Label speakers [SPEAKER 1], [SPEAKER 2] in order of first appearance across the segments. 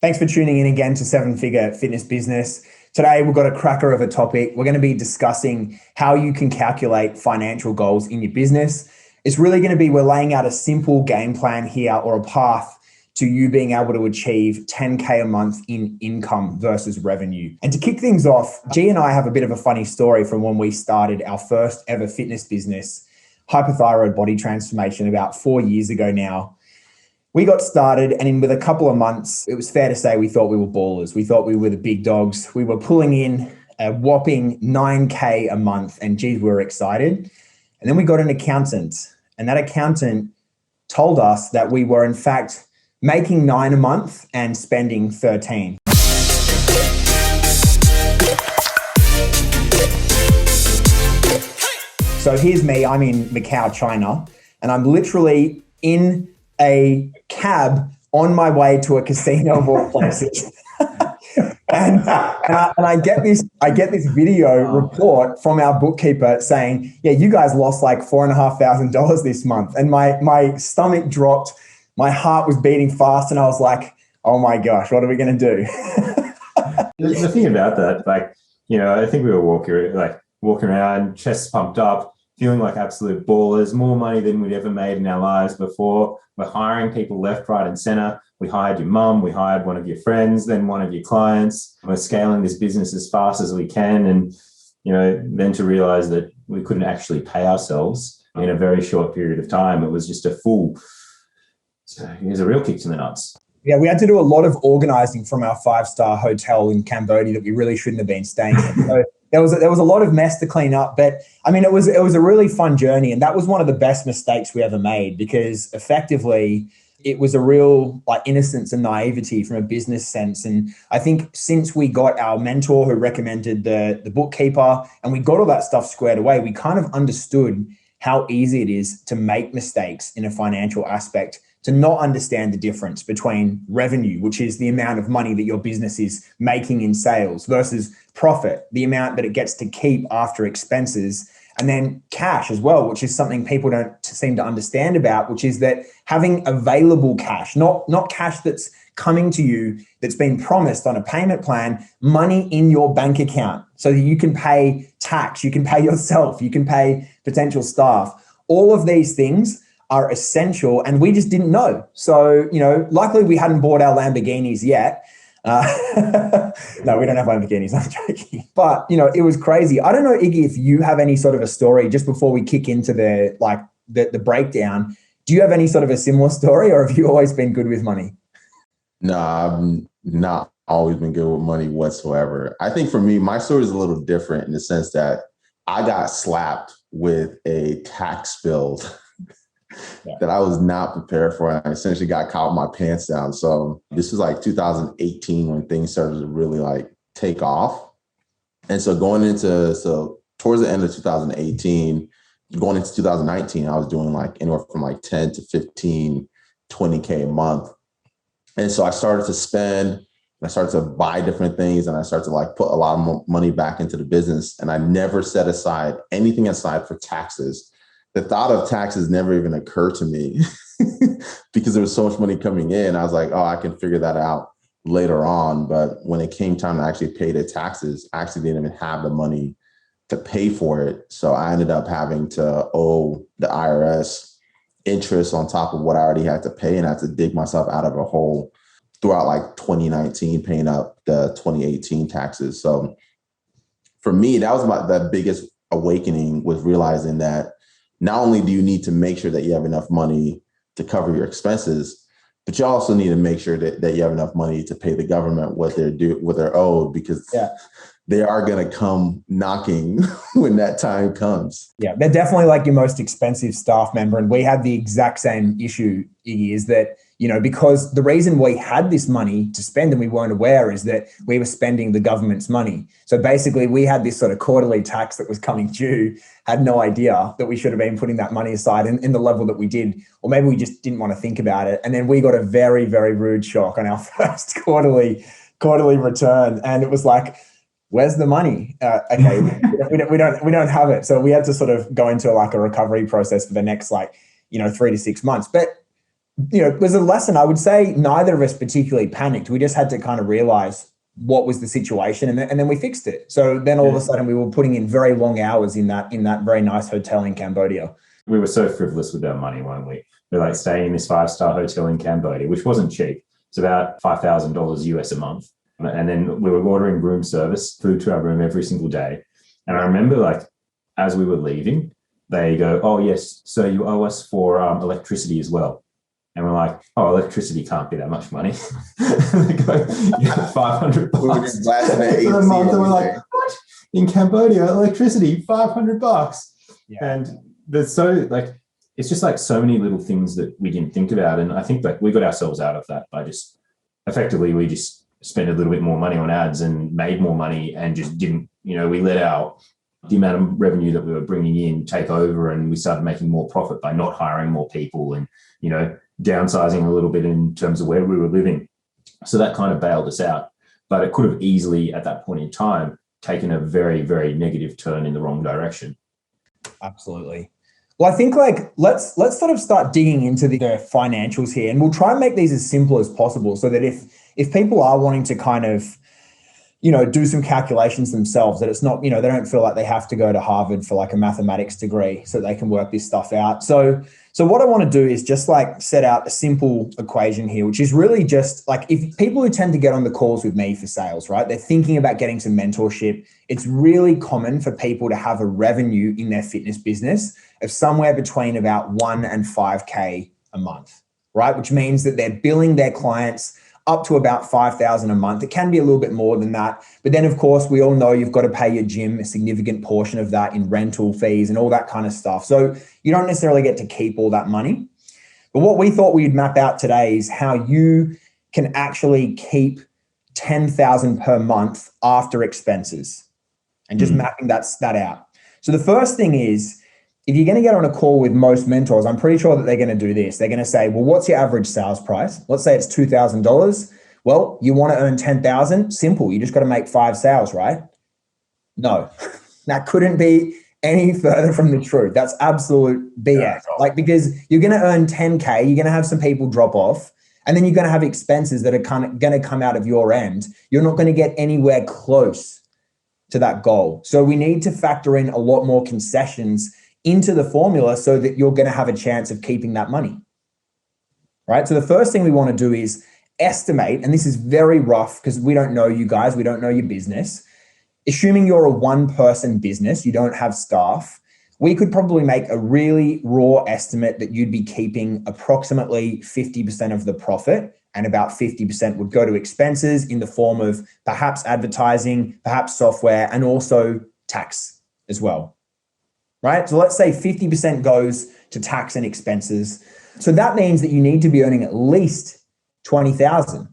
[SPEAKER 1] Thanks for tuning in again to Seven Figure Fitness Business. Today, we've got a cracker of a topic. We're going to be discussing how you can calculate financial goals in your business. It's really going to be, we're laying out a simple game plan here or a path to you being able to achieve 10K a month in income versus revenue. And to kick things off, G and I have a bit of a funny story from when we started our first ever fitness business, hyperthyroid body transformation, about 4 years ago now. We got started, and with a couple of months, it was fair to say we thought we were ballers. We thought we were the big dogs. We were pulling in a whopping 9K a month, and geez, we were excited. And then we got an accountant, and that accountant told us that we were in fact making 9 a month and spending 13. So here's me, I'm in Macau, China, and I'm literally in a cab on my way to a casino of all places. and I get this video report from our bookkeeper saying, yeah, you guys lost like $4,500 this month. And my stomach dropped, my heart was beating fast, and I was like, oh my gosh, what are we going to do?
[SPEAKER 2] The thing about that, I think we were walking around, chest pumped up, feeling like absolute ballers, more money than we'd ever made in our lives before. We're hiring people left, right, and center. We hired your mum, we hired one of your friends, then one of your clients. We're scaling this business as fast as we can. And, then to realize that we couldn't actually pay ourselves in a very short period of time, it was just a full, it was a real kick to the nuts.
[SPEAKER 1] Yeah, we had to do a lot of organizing from our 5-star hotel in Cambodia that we really shouldn't have been staying in. So there was a lot of mess to clean up, but I mean, it was a really fun journey, and that was one of the best mistakes we ever made, because effectively it was a real innocence and naivety from a business sense. And I think since we got our mentor who recommended the bookkeeper and we got all that stuff squared away, we kind of understood how easy it is to make mistakes in a financial aspect, to not understand the difference between revenue, which is the amount of money that your business is making in sales, versus profit, the amount that it gets to keep after expenses, and then cash as well, which is something people don't seem to understand about, which is that having available cash, not cash that's coming to you, that's been promised on a payment plan, money in your bank account so that you can pay tax, you can pay yourself, you can pay potential staff. All of these things are essential, and we just didn't know. So, luckily we hadn't bought our Lamborghinis yet. No, we don't have Lamborghinis, I'm joking. But, it was crazy. I don't know, Iggy, if you have any sort of a story just before we kick into the breakdown. Do you have any sort of a similar story, or have you always been good with money?
[SPEAKER 3] No, I've not always been good with money whatsoever. I think for me, my story is a little different in the sense that I got slapped with a tax bill that I was not prepared for. I essentially got caught with my pants down. So this was like 2018 when things started to really take off. And so towards the end of 2018, going into 2019, I was doing anywhere from 10 to 15, 20K a month. And so I started to spend, and I started to buy different things, and I started to put a lot of money back into the business. And I never set aside anything aside for taxes. The thought of taxes never even occurred to me because there was so much money coming in. I was like, oh, I can figure that out later on. But when it came time to actually pay the taxes, I actually didn't even have the money to pay for it. So I ended up having to owe the IRS interest on top of what I already had to pay, and I had to dig myself out of a hole throughout 2019, paying up the 2018 taxes. So for me, that was the biggest awakening, was realizing that not only do you need to make sure that you have enough money to cover your expenses, but you also need to make sure that you have enough money to pay the government what they're owed, because they are going to come knocking when that time comes.
[SPEAKER 1] Yeah, they're definitely your most expensive staff member. And we had the exact same issue, Iggy, is that, because the reason we had this money to spend and we weren't aware is that we were spending the government's money. So basically we had this sort of quarterly tax that was coming due, had no idea that we should have been putting that money aside in the level that we did, or maybe we just didn't want to think about it. And then we got a very, very rude shock on our first quarterly return. And it was where's the money? Okay, we don't have it. So we had to sort of go into a recovery process for the next 3 to 6 months. But it was a lesson. I would say neither of us particularly panicked. We just had to kind of realize what was the situation, and then we fixed it. So then all of a sudden we were putting in very long hours in that very nice hotel in Cambodia.
[SPEAKER 2] We were so frivolous with our money, weren't we? We're like staying in this 5-star hotel in Cambodia, which wasn't cheap. It's about $5,000 US a month. And then we were ordering room service, food to our room every single day. And I remember, like, as we were leaving, they go, "Oh, yes, so you owe us for electricity as well." And we're like, "Oh, electricity can't be that much money." They go, "Yeah, $500
[SPEAKER 3] We were just blasting that
[SPEAKER 2] for the month." And we're like,
[SPEAKER 3] AC.
[SPEAKER 2] "What? In Cambodia, electricity, $500?
[SPEAKER 1] Yeah.
[SPEAKER 2] And there's it's just like so many little things that we didn't think about. And I think like we got ourselves out of that by just effectively, we just spent a little bit more money on ads and made more money and just didn't, we let the amount of revenue that we were bringing in take over, and we started making more profit by not hiring more people and, downsizing a little bit in terms of where we were living. So that kind of bailed us out, but it could have easily at that point in time taken a very, very negative turn in the wrong direction.
[SPEAKER 1] Absolutely. Well, I think let's sort of start digging into the financials here, and we'll try and make these as simple as possible so that if people are wanting to kind of, do some calculations themselves, that it's not, they don't feel like they have to go to Harvard for like a mathematics degree so they can work this stuff out. So what I want to do is just like set out a simple equation here, which is really just like, if people who tend to get on the calls with me for sales, right, they're thinking about getting some mentorship. It's really common for people to have a revenue in their fitness business of somewhere between about 1 and 5K a month, right? Which means that they're billing their clients up to about $5,000 a month. It can be a little bit more than that. But then, of course, we all know you've got to pay your gym a significant portion of that in rental fees and all that kind of stuff. So you don't necessarily get to keep all that money. But what we thought we'd map out today is how you can actually keep $10,000 per month after expenses, and just mapping that out. So the first thing is, if you're going to get on a call with most mentors, I'm pretty sure that they're going to do this. They're going to say, well, what's your average sales price? Let's say it's $2,000. Well, you want to earn $10,000? Simple. You just got to make 5 sales, right? No, that couldn't be any further from the truth. That's absolute BS. Because you're going to earn 10K, you're going to have some people drop off, and then you're going to have expenses that are kind of going to come out of your end. You're not going to get anywhere close to that goal. So we need to factor in a lot more concessions into the formula so that you're going to have a chance of keeping that money, right? So the first thing we want to do is estimate, and this is very rough because we don't know you guys, we don't know your business. Assuming you're a one-person business, you don't have staff, we could probably make a really raw estimate that you'd be keeping approximately 50% of the profit, and about 50% would go to expenses in the form of perhaps advertising, perhaps software, and also tax as well. Right? So let's say 50% goes to tax and expenses. So that means that you need to be earning at least 20,000.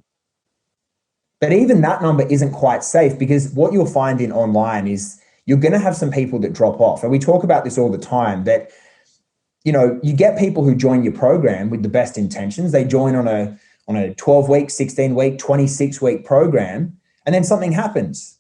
[SPEAKER 1] But even that number isn't quite safe, because what you'll find in online is you're going to have some people that drop off. And we talk about this all the time, that, you get people who join your program with the best intentions. They join on a 12-week, 16-week, 26-week program, and then something happens.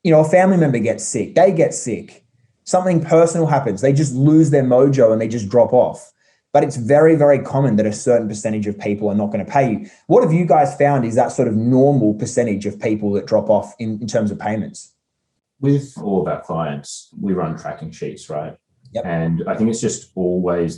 [SPEAKER 1] A family member gets sick, they get sick. Something personal happens. They just lose their mojo and they just drop off. But it's very, very common that a certain percentage of people are not going to pay you. What have you guys found is that sort of normal percentage of people that drop off in terms of payments?
[SPEAKER 2] With all of our clients, we run tracking sheets, right?
[SPEAKER 1] Yep.
[SPEAKER 2] And I think it's just always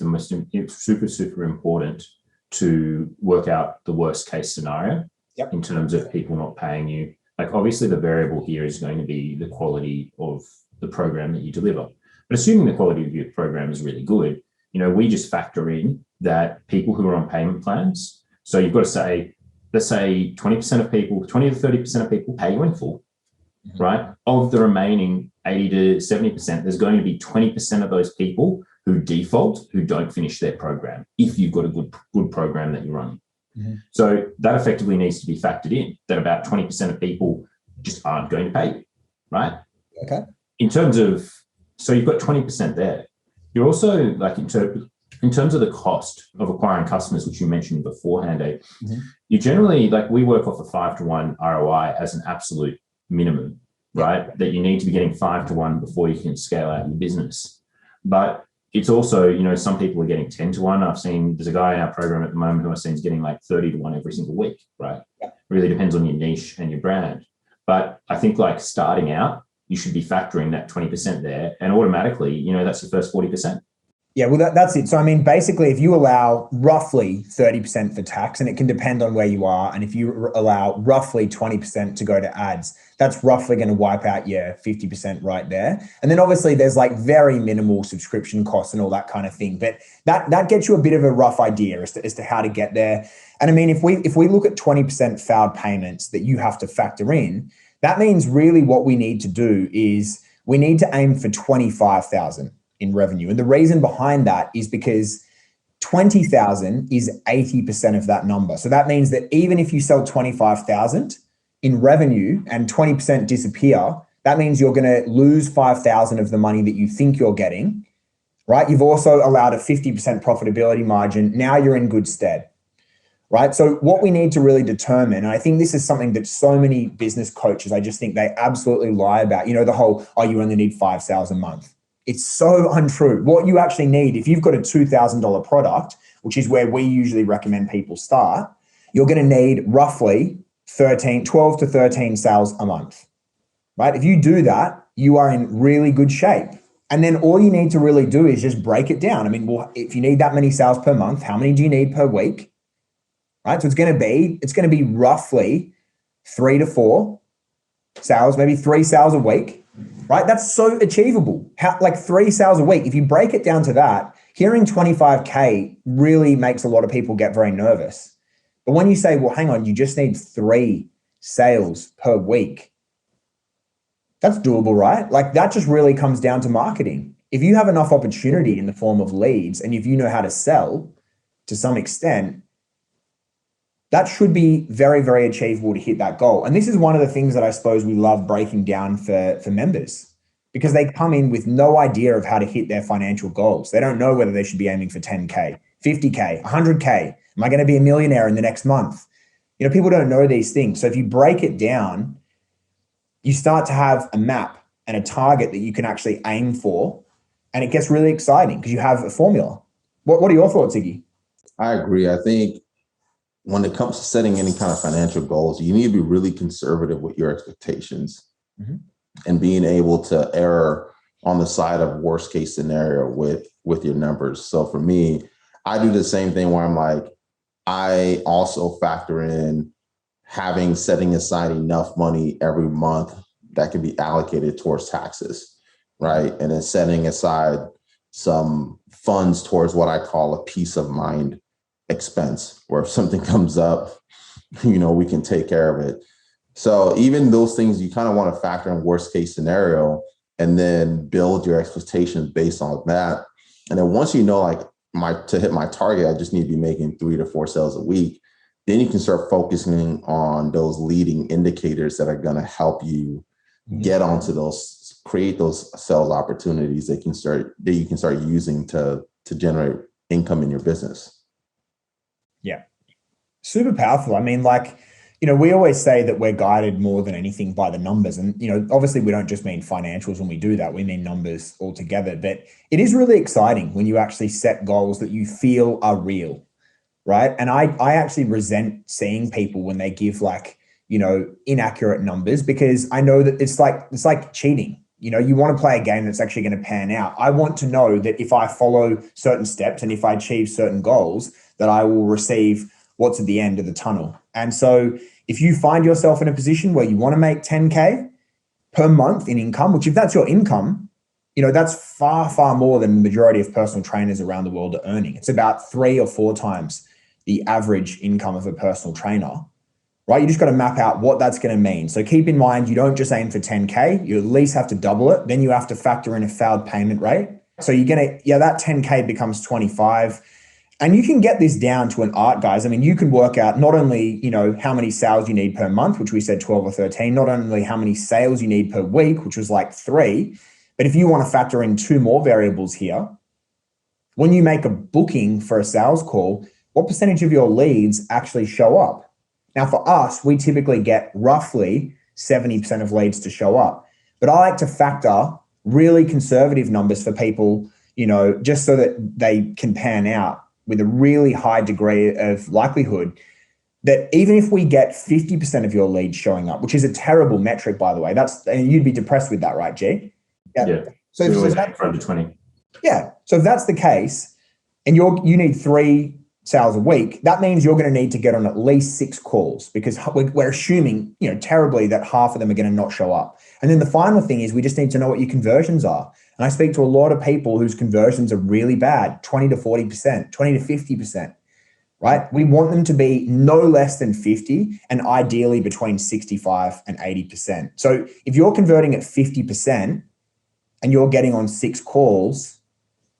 [SPEAKER 2] super, super important to work out the worst case scenario in terms of people not paying you. Like, obviously the variable here is going to be the quality of the program that you deliver. But assuming the quality of your program is really good, we just factor in that people who are on payment plans. So you've got to say, let's say 20 to 30% of people pay you in full, right? Of the remaining 80 to 70%, there's going to be 20% of those people who default, who don't finish their program, if you've got a good program that you're running. So that effectively needs to be factored in, that about 20% of people just aren't going to pay you, right?
[SPEAKER 1] Okay.
[SPEAKER 2] In terms of, so you've got 20% there. You're also like, in terms of the cost of acquiring customers, which you mentioned beforehand, you generally, like, we work off a 5-to-1 ROI as an absolute minimum, right? That you need to be getting 5-to-1 before you can scale out your business. But it's also, some people are getting 10 to 1. There's a guy in our program at the moment who I've seen is getting like 30 to 1 every single week, right?
[SPEAKER 1] Yeah.
[SPEAKER 2] Really depends on your niche and your brand. But I think like starting out, you should be factoring that 20% there, and automatically, that's the first 40%.
[SPEAKER 1] Yeah, well, that's it. So, I mean, basically, if you allow roughly 30% for tax, and it can depend on where you are, and if you allow roughly 20% to go to ads, that's roughly going to wipe out your 50% right there. And then obviously there's like very minimal subscription costs and all that kind of thing. But that gets you a bit of a rough idea as to how to get there. And I mean, if we look at 20% failed payments that you have to factor in, that means really what we need to do is we need to aim for 25,000 in revenue. And the reason behind that is because 20,000 is 80% of that number. So that means that even if you sell 25,000 in revenue and 20% disappear, that means you're going to lose 5,000 of the money that you think you're getting, right? You've also allowed a 50% profitability margin. Now you're in good stead, right? So what we need to really determine, and I think this is something that so many business coaches, I just think they absolutely lie about, the whole, you only need 5 sales a month. It's so untrue. What you actually need, if you've got a $2,000 product, which is where we usually recommend people start, you're going to need roughly 12 to 13 sales a month, right? If you do that, you are in really good shape. And then all you need to really do is just break it down. I mean, well, if you need that many sales per month, how many do you need per week? Right? So it's going to be roughly 3 to 4 sales, maybe 3 sales a week. Right? That's so achievable. Like 3 sales a week. If you break it down to that, hearing 25K really makes a lot of people get very nervous. But when you say, well, hang on, you just need 3 sales per week, that's doable, right? Like that just really comes down to marketing. If you have enough opportunity in the form of leads, and if you know how to sell to some extent, that should be very, very achievable to hit that goal. And this is one of the things that I suppose we love breaking down for members, because they come in with no idea of how to hit their financial goals. They don't know whether they should be aiming for 10K, 50K, 100K. Am I going to be a millionaire in the next month? People don't know these things. So if you break it down, you start to have a map and a target that you can actually aim for. And it gets really exciting because you have a formula. What are your thoughts, Iggy?
[SPEAKER 3] I agree. I think when it comes to setting any kind of financial goals, you need to be really conservative with your expectations and being able to err on the side of worst case scenario with your numbers. So for me, I do the same thing where I'm like, I also factor in setting aside enough money every month that can be allocated towards taxes, right? And then setting aside some funds towards what I call a peace of mind expense, where if something comes up, we can take care of it. So even those things, you kind of want to factor in worst case scenario and then build your expectations based on that. And then once to hit my target, I just need to be making 3 to 4 sales a week. Then you can start focusing on those leading indicators that are going to help you get onto those, create those sales opportunities that you can start using to generate income in your business.
[SPEAKER 1] Yeah. Super powerful. I mean, we always say that we're guided more than anything by the numbers. And, obviously we don't just mean financials when we do that. We mean numbers altogether. But it is really exciting when you actually set goals that you feel are real, right? And I actually resent seeing people when they give inaccurate numbers, because I know that it's like cheating. You want to play a game that's actually going to pan out. I want to know that if I follow certain steps and if I achieve certain goals, that I will receive what's at the end of the tunnel. And so if you find yourself in a position where you want to make 10K per month in income, which if that's your income, that's far, far more than the majority of personal trainers around the world are earning. It's about 3 or 4 times the average income of a personal trainer, right? You just got to map out what that's going to mean. So keep in mind, you don't just aim for 10K, you at least have to double it. Then you have to factor in a failed payment rate. So that 10K becomes 25. And you can get this down to an art, guys. I mean, you can work out not only, how many sales you need per month, which we said 12 or 13, not only how many sales you need per week, which was like 3, but if you want to factor in 2 more variables here, when you make a booking for a sales call, what percentage of your leads actually show up? Now, for us, we typically get roughly 70% of leads to show up, but I like to factor really conservative numbers for people, just so that they can pan out with a really high degree of likelihood that even if we get 50% of your leads showing up, which is a terrible metric, by the way, and you'd be depressed with that, right, G?
[SPEAKER 2] Yeah. So we always aim for under 20.
[SPEAKER 1] Yeah. So if that's the case, and you need 3 sales a week, that means you're going to need to get on at least 6 calls, because we're assuming, terribly, that half of them are going to not show up. And then the final thing is we just need to know what your conversions are. And I speak to a lot of people whose conversions are really bad, 20 to 40%, 20 to 50%. Right? We want them to be no less than 50 and ideally between 65 and 80%. So if you're converting at 50% and you're getting on 6 calls,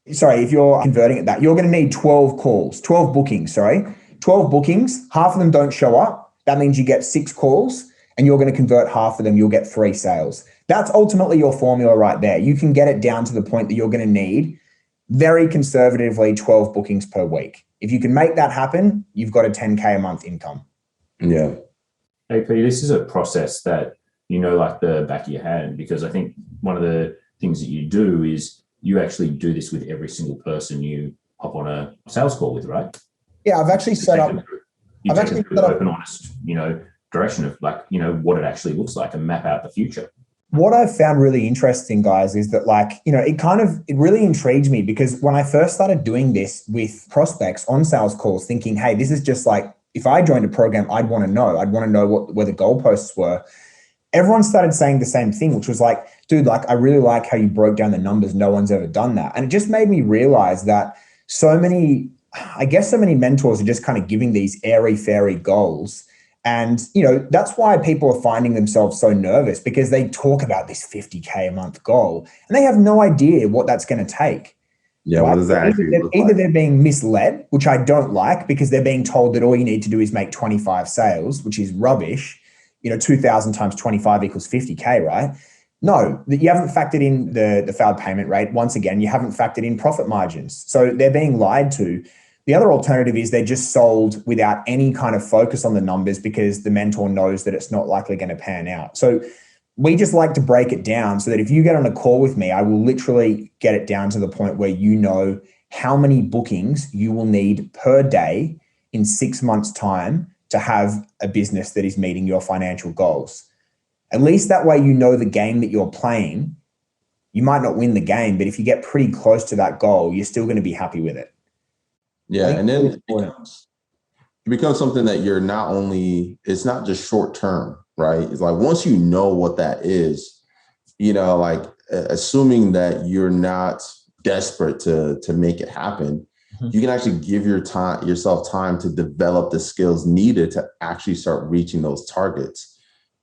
[SPEAKER 1] if you're converting at that, you're going to need 12 calls, 12 bookings, 12 bookings, half of them don't show up. That means you get 6 calls and you're going to convert half of them, you'll get 3 sales. That's ultimately your formula right there. You can get it down to the point that you're going to need very conservatively 12 bookings per week. If you can make that happen, you've got a 10K a month income.
[SPEAKER 3] Yeah.
[SPEAKER 2] Hey, P, this is a process that like the back of your hand, because I think one of the things that you do is you actually do this with every single person you hop on a sales call with, right?
[SPEAKER 1] Yeah, I've actually set up.
[SPEAKER 2] I've actually set up open, honest, direction of what it actually looks like and map out the future.
[SPEAKER 1] What I've found really interesting, guys, is that it really intrigues me, because when I first started doing this with prospects on sales calls, thinking, hey, this is just like, if I joined a program, I'd want to know where the goalposts were. Everyone started saying the same thing, which was like, dude, I really like how you broke down the numbers. No one's ever done that. And it just made me realize that so many mentors are just kind of giving these airy fairy goals. And, that's why people are finding themselves so nervous, because they talk about this 50K a month goal and they have no idea what that's going to take.
[SPEAKER 3] Yeah, right? What does that actually look like?
[SPEAKER 1] Either they're being misled, which I don't like, because they're being told that all you need to do is make 25 sales, which is rubbish. 2,000 times 25 equals 50K, right? No, you haven't factored in the failed payment rate. Once again, you haven't factored in profit margins. So they're being lied to. The other alternative is they're just sold without any kind of focus on the numbers, because the mentor knows that it's not likely going to pan out. So we just like to break it down so that if you get on a call with me, I will literally get it down to the point where you know how many bookings you will need per day in 6 months' time to have a business that is meeting your financial goals. At least that way, the game that you're playing. You might not win the game, but if you get pretty close to that goal, you're still going to be happy with it.
[SPEAKER 3] Yeah, and then it becomes something that it's not just short term, right? It's like once you know what that is, assuming that you're not desperate to make it happen, you can actually give yourself time to develop the skills needed to actually start reaching those targets.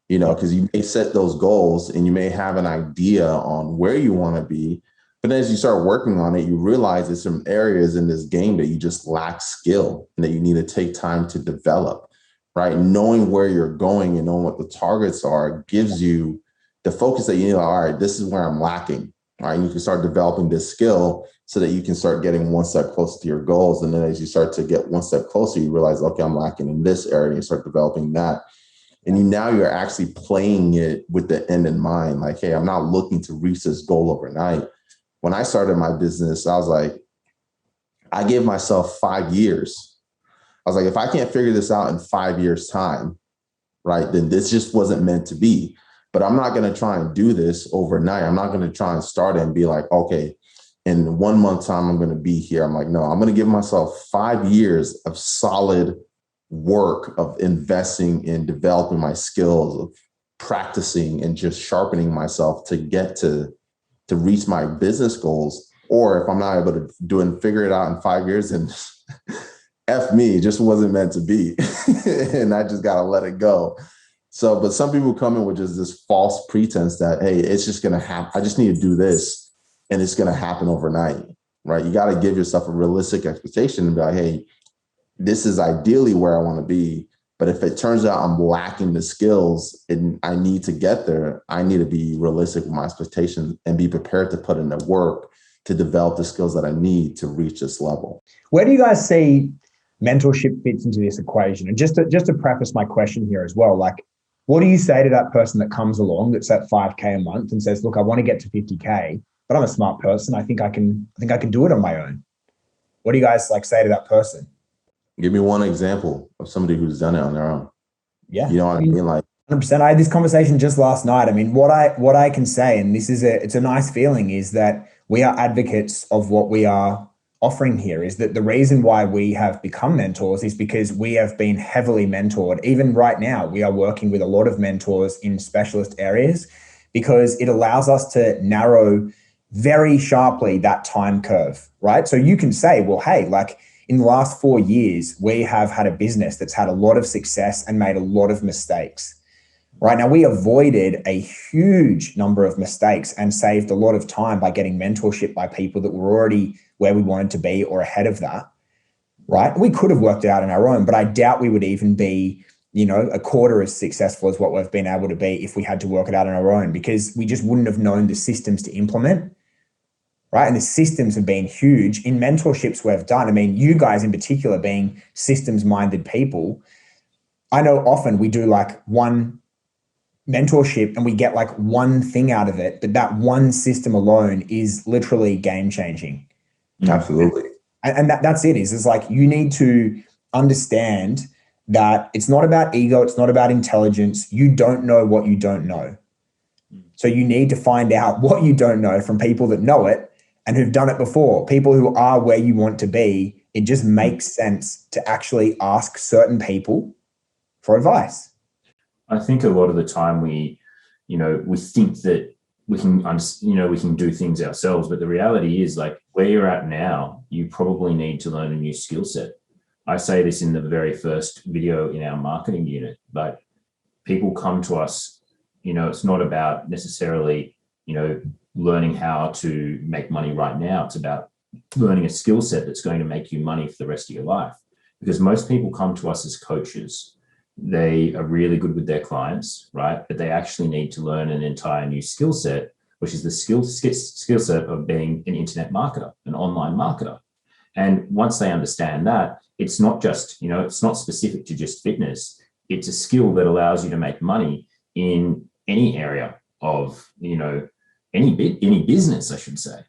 [SPEAKER 3] Because you may set those goals and you may have an idea on where you want to be. But as you start working on it, you realize there's some areas in this game that you just lack skill and that you need to take time to develop, right? Knowing where you're going and knowing what the targets are gives you the focus that you need. All right, this is where I'm lacking, right? And you can start developing this skill so that you can start getting one step closer to your goals. And then as you start to get one step closer, you realize, okay, I'm lacking in this area, and you start developing that. And now you're actually playing it with the end in mind. Like, hey, I'm not looking to reach this goal overnight. When I started my business, I was like, I gave myself 5 years. I was like, if I can't figure this out in 5 years' time, right, then this just wasn't meant to be. But I'm not going to try and do this overnight. I'm not going to try and start it and be like, okay, in 1 month time, I'm going to be here. I'm like, no, I'm going to give myself 5 years of solid work, of investing in developing my skills, of practicing and just sharpening myself to get to reach my business goals. Or if I'm not able to do and figure it out in 5 years, then F me, it just wasn't meant to be. And I just got to let it go. So, but some people come in with just this false pretense that, hey, it's just going to happen. I just need to do this and it's going to happen overnight, right? You got to give yourself a realistic expectation and be like, hey, this is ideally where I want to be. But if it turns out I'm lacking the skills and I need to get there, I need to be realistic with my expectations and be prepared to put in the work to develop the skills that I need to reach this level.
[SPEAKER 1] Where do you guys see mentorship fits into this equation? And just to preface my question here as well, like, what do you say to that person that comes along that's at 5K a month and says, look, I want to get to 50K, but I'm a smart person. I think I can do it on my own. What do you guys like say to that person?
[SPEAKER 3] Give me one example of somebody who's done it on their own.
[SPEAKER 1] Yeah.
[SPEAKER 3] You know what I mean? Like
[SPEAKER 1] 100%. I had this conversation just last night. I mean, what I can say, and it's a nice feeling, is that we are advocates of what we are offering here. Is that the reason why we have become mentors is because we have been heavily mentored. Even right now, we are working with a lot of mentors in specialist areas because it allows us to narrow very sharply that time curve, right? So you can say, well, hey, like in the last 4 years, we have had a business that's had a lot of success and made a lot of mistakes. Right now, we avoided a huge number of mistakes and saved a lot of time by getting mentorship by people that were already where we wanted to be or ahead of that. Right? We could have worked it out on our own, but I doubt we would even be, a quarter as successful as what we've been able to be if we had to work it out on our own, because we just wouldn't have known the systems to implement. Right? And the systems have been huge in mentorships we've done. I mean, you guys in particular being systems-minded people, I know often we do like one mentorship and we get like one thing out of it, but that one system alone is literally game changing.
[SPEAKER 3] absolutely.
[SPEAKER 1] And that's it. Is like you need to understand that it's not about ego, it's not about intelligence. You don't know what you don't know. So you need to find out what you don't know from people that know it and who've done it before, people who are where you want to be. It just makes sense to actually ask certain people for advice.
[SPEAKER 2] I think a lot of the time we think that we can do things ourselves, but the reality is, like, where you're at now, you probably need to learn a new skill set. I say this in the very first video in our marketing unit, but people come to us, it's not about necessarily, learning how to make money right now. It's about learning a skill set that's going to make you money for the rest of your life. Because most people come to us as coaches. They are really good with their clients, right? But they actually need to learn an entire new skill set, which is the skill set of being an internet marketer, an online marketer. And once they understand that, it's not just, it's not specific to just fitness. It's a skill that allows you to make money in any area of, any business, I should say.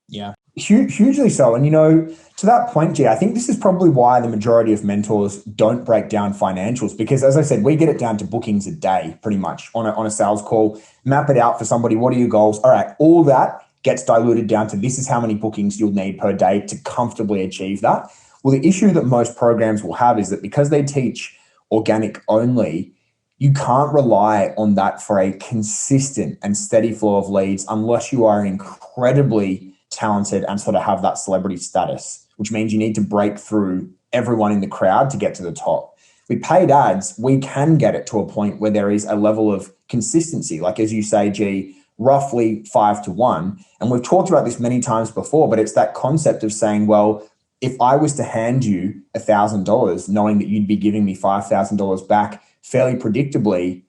[SPEAKER 1] Yeah. Hugely so. And, to that point, G, I think this is probably why the majority of mentors don't break down financials, because as I said, we get it down to bookings a day, pretty much on a sales call, map it out for somebody. What are your goals? All right. All that gets diluted down to this is how many bookings you'll need per day to comfortably achieve that. Well, the issue that most programs will have is that because they teach organic only, you can't rely on that for a consistent and steady flow of leads unless you are incredibly talented and sort of have that celebrity status, which means you need to break through everyone in the crowd to get to the top. With paid ads, we can get it to a point where there is a level of consistency, like as you say, G, roughly 5-1. And we've talked about this many times before, but it's that concept of saying, well, if I was to hand you $1,000, knowing that you'd be giving me $5,000 back fairly predictably,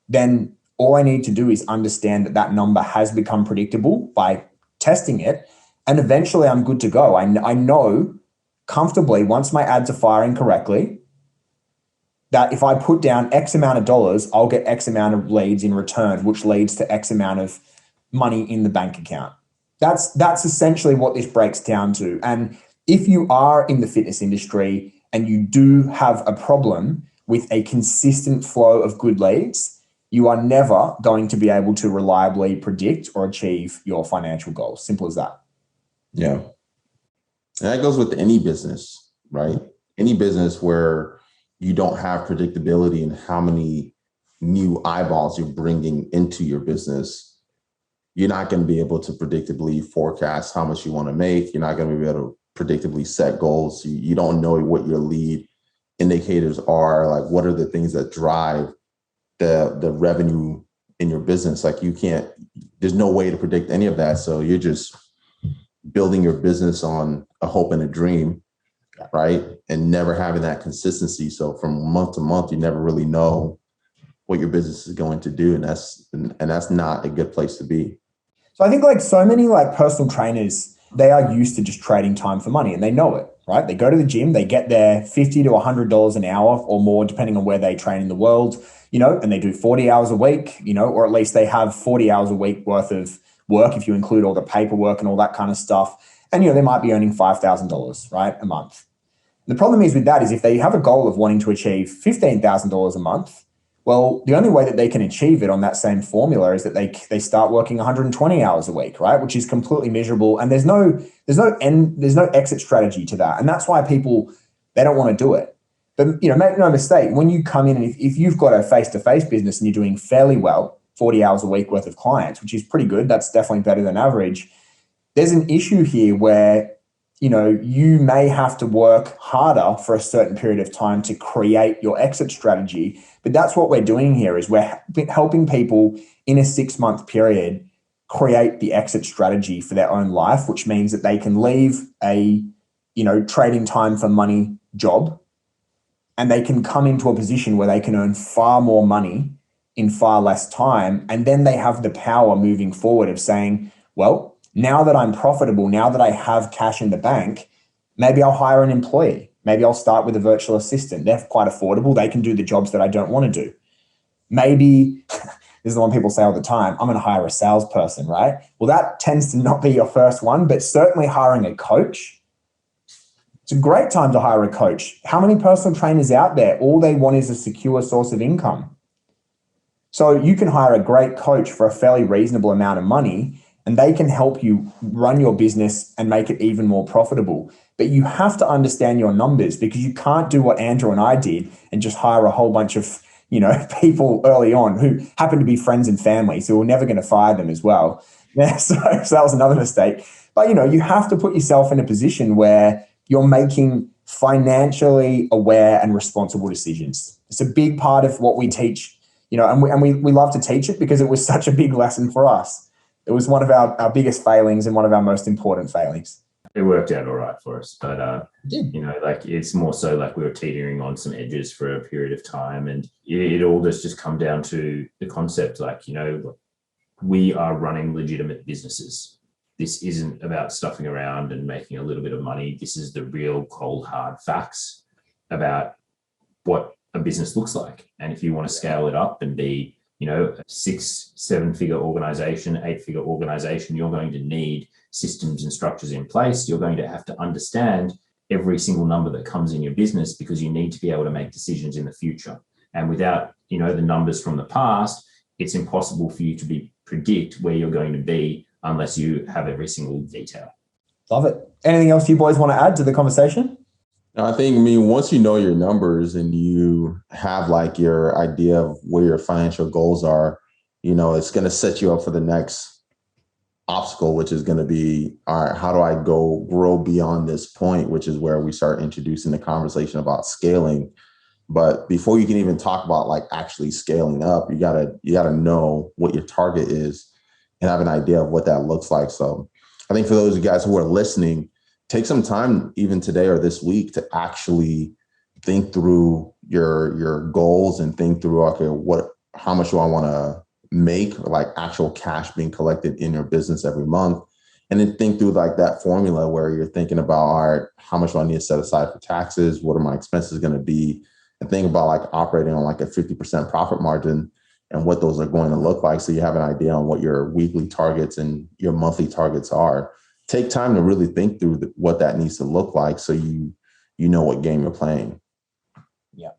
[SPEAKER 1] then all I need to do is understand that that number has become predictable by testing it, and eventually I'm good to go. I know comfortably, once my ads are firing correctly, that if I put down X amount of dollars, I'll get X amount of leads in return, which leads to X amount of money in the bank account. That's essentially what this breaks down to. And if you are in the fitness industry and you do have a problem with a consistent flow of good leads, you are never going to be able to reliably predict or achieve your financial goals. Simple as that.
[SPEAKER 3] Yeah. And that goes with any business, right? Any business where you don't have predictability in how many new eyeballs you're bringing into your business, you're not going to be able to predictably forecast how much you want to make. You're not going to be able to predictably set goals. You don't know what your lead indicators are. Like, what are the things that drive the revenue in your business? Like, there's no way to predict any of that. So you're just building your business on a hope and a dream, right? And never having that consistency. So from month to month, you never really know what your business is going to do. And that's not a good place to be.
[SPEAKER 1] So I think like so many like personal trainers, they are used to just trading time for money and they know it, right? They go to the gym, they get their $50 to $100 an hour or more, depending on where they train in the world, and they do 40 hours a week, or at least they have 40 hours a week worth of work if you include all the paperwork and all that kind of stuff. And, they might be earning $5,000, right, a month. The problem is with that is if they have a goal of wanting to achieve $15,000 a month, well, the only way that they can achieve it on that same formula is that they start working 120 hours a week, right? Which is completely miserable. And there's no exit strategy to that. And that's why people, they don't want to do it. But, make no mistake, when you come in and if you've got a face-to-face business and you're doing fairly well, 40 hours a week worth of clients, which is pretty good, that's definitely better than average. There's an issue here where, you may have to work harder for a certain period of time to create your exit strategy. But that's what we're doing here is we're helping people in a 6-month period create the exit strategy for their own life, which means that they can leave a, trading time for money job, and they can come into a position where they can earn far more money in far less time. And then they have the power moving forward of saying, well, now that I'm profitable, now that I have cash in the bank, maybe I'll hire an employee. Maybe I'll start with a virtual assistant. They're quite affordable. They can do the jobs that I don't want to do. Maybe, this is the one people say all the time, I'm going to hire a salesperson, right? Well, that tends to not be your first one, but certainly hiring a coach. It's a great time to hire a coach. How many personal trainers out there? All they want is a secure source of income. So you can hire a great coach for a fairly reasonable amount of money, and they can help you run your business and make it even more profitable. But you have to understand your numbers, because you can't do what Andrew and I did and just hire a whole bunch of, people early on who happen to be friends and family. So we're never going to fire them as well. Yeah, so that was another mistake. But, you have to put yourself in a position where you're making financially aware and responsible decisions. It's a big part of what we teach, and we love to teach it because it was such a big lesson for us. It was one of our biggest failings and one of our most important failings.
[SPEAKER 2] It worked out all right for us, but it's more so like we were teetering on some edges for a period of time, and it all just come down to the concept, we are running legitimate businesses. This isn't about stuffing around and making a little bit of money. This is the real cold hard facts about what a business looks like, and if you want to scale it up and be a 6-7 figure organization, 8-figure organization, you're going to need systems and structures in place. You're going to have to understand every single number that comes in your business, because you need to be able to make decisions in the future. And without, the numbers from the past, it's impossible for you to predict where you're going to be unless you have every single detail.
[SPEAKER 1] Love it. Anything else you boys want to add to the conversation?
[SPEAKER 3] I think, once you know your numbers and you have your idea of where your financial goals are, it's going to set you up for the next obstacle, which is going to be, all right, how do I grow beyond this point, which is where we start introducing the conversation about scaling. But before you can even talk about actually scaling up, you gotta know what your target is and have an idea of what that looks like. So I think for those of you guys who are listening, take some time even today or this week to actually think through your goals and think through, okay, how much do I want to make, actual cash being collected in your business every month. And then think through that formula where you're thinking about, all right, how much do I need to set aside for taxes? What are my expenses going to be? And think about operating on a 50% profit margin and what those are going to look like. So you have an idea on what your weekly targets and your monthly targets are. Take time to really think through what that needs to look like, so you know what game you're playing.
[SPEAKER 1] Yeah.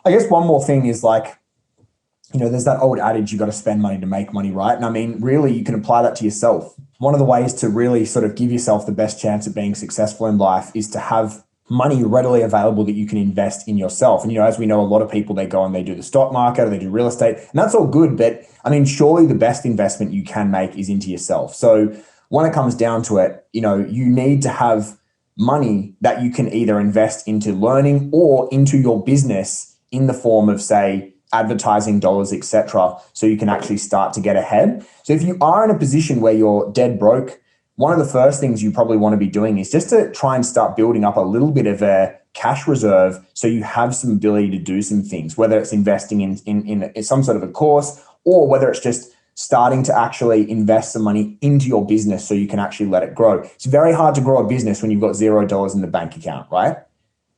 [SPEAKER 1] I guess one more thing is there's that old adage, you got to spend money to make money, right? And really, you can apply that to yourself. One of the ways to really sort of give yourself the best chance at being successful in life is to have money readily available that you can invest in yourself. And, as we know, a lot of people, they go and they do the stock market or they do real estate, and that's all good. But surely the best investment you can make is into yourself. So when it comes down to it, you need to have money that you can either invest into learning or into your business in the form of, say, advertising dollars, etc., so you can actually start to get ahead. So if you are in a position where you're dead broke, one of the first things you probably want to be doing is just to try and start building up a little bit of a cash reserve, so you have some ability to do some things, whether it's investing in some sort of a course, or whether it's just starting to actually invest some money into your business so you can actually let it grow. It's very hard to grow a business when you've got $0 in the bank account, right?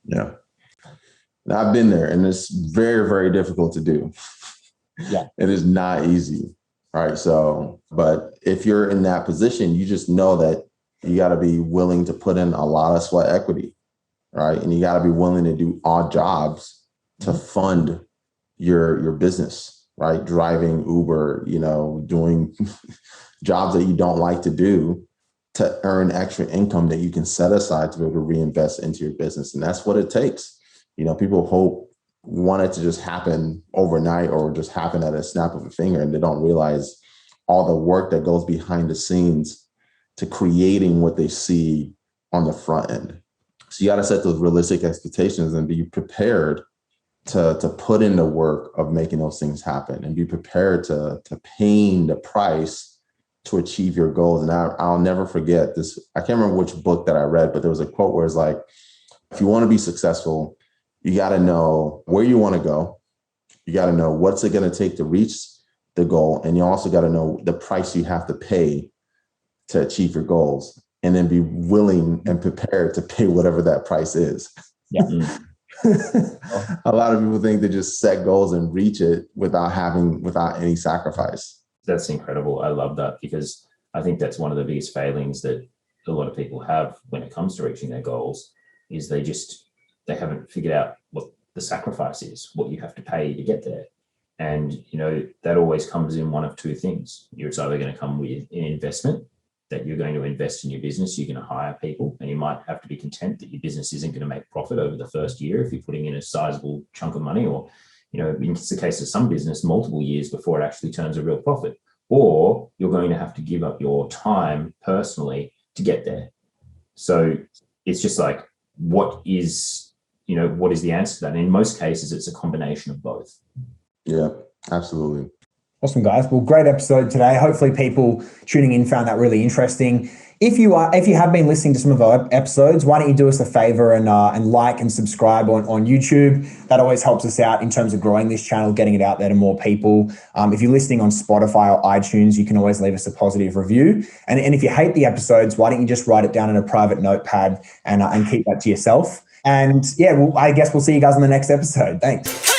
[SPEAKER 3] Yeah. I've been there, and it's very, very difficult to do.
[SPEAKER 1] Yeah.
[SPEAKER 3] It is not easy. right? So, but if you're in that position, you just know that you got to be willing to put in a lot of sweat equity, right? And you got to be willing to do odd jobs to fund your business, right? Driving Uber, doing jobs that you don't like to do to earn extra income that you can set aside to be able to reinvest into your business. And that's what it takes. People want it to just happen overnight or just happen at a snap of a finger, and they don't realize all the work that goes behind the scenes to creating what they see on the front end. So you got to set those realistic expectations and be prepared to put in the work of making those things happen, and be prepared to paying the price to achieve your goals. And I'll never forget this. I can't remember which book that I read, but there was a quote where it's like, if you want to be successful, you got to know where you want to go. You got to know what's it going to take to reach the goal. And you also got to know the price you have to pay to achieve your goals, and then be willing and prepared to pay whatever that price is.
[SPEAKER 1] Yeah.
[SPEAKER 3] A lot of people think they just set goals and reach it without any sacrifice.
[SPEAKER 2] That's incredible. I love that, because I think that's one of the biggest failings that a lot of people have when it comes to reaching their goals, is they haven't figured out what the sacrifice is, what you have to pay to get there. And, that always comes in one of two things. It's either going to come with an investment, that you're going to invest in your business, you're going to hire people, and you might have to be content that your business isn't going to make profit over the first year if you're putting in a sizable chunk of money, or, in the case of some business, multiple years before it actually turns a real profit. Or you're going to have to give up your time personally to get there. So it's just like, what is the answer to that? And in most cases, it's a combination of both.
[SPEAKER 3] Yeah, absolutely.
[SPEAKER 1] Awesome, guys. Well, great episode today. Hopefully people tuning in found that really interesting. If you have been listening to some of our episodes, why don't you do us a favor and like and subscribe on YouTube? That always helps us out in terms of growing this channel, getting it out there to more people. If you're listening on Spotify or iTunes, you can always leave us a positive review. And if you hate the episodes, why don't you just write it down in a private notepad and keep that to yourself? And yeah, I guess we'll see you guys in the next episode. Thanks.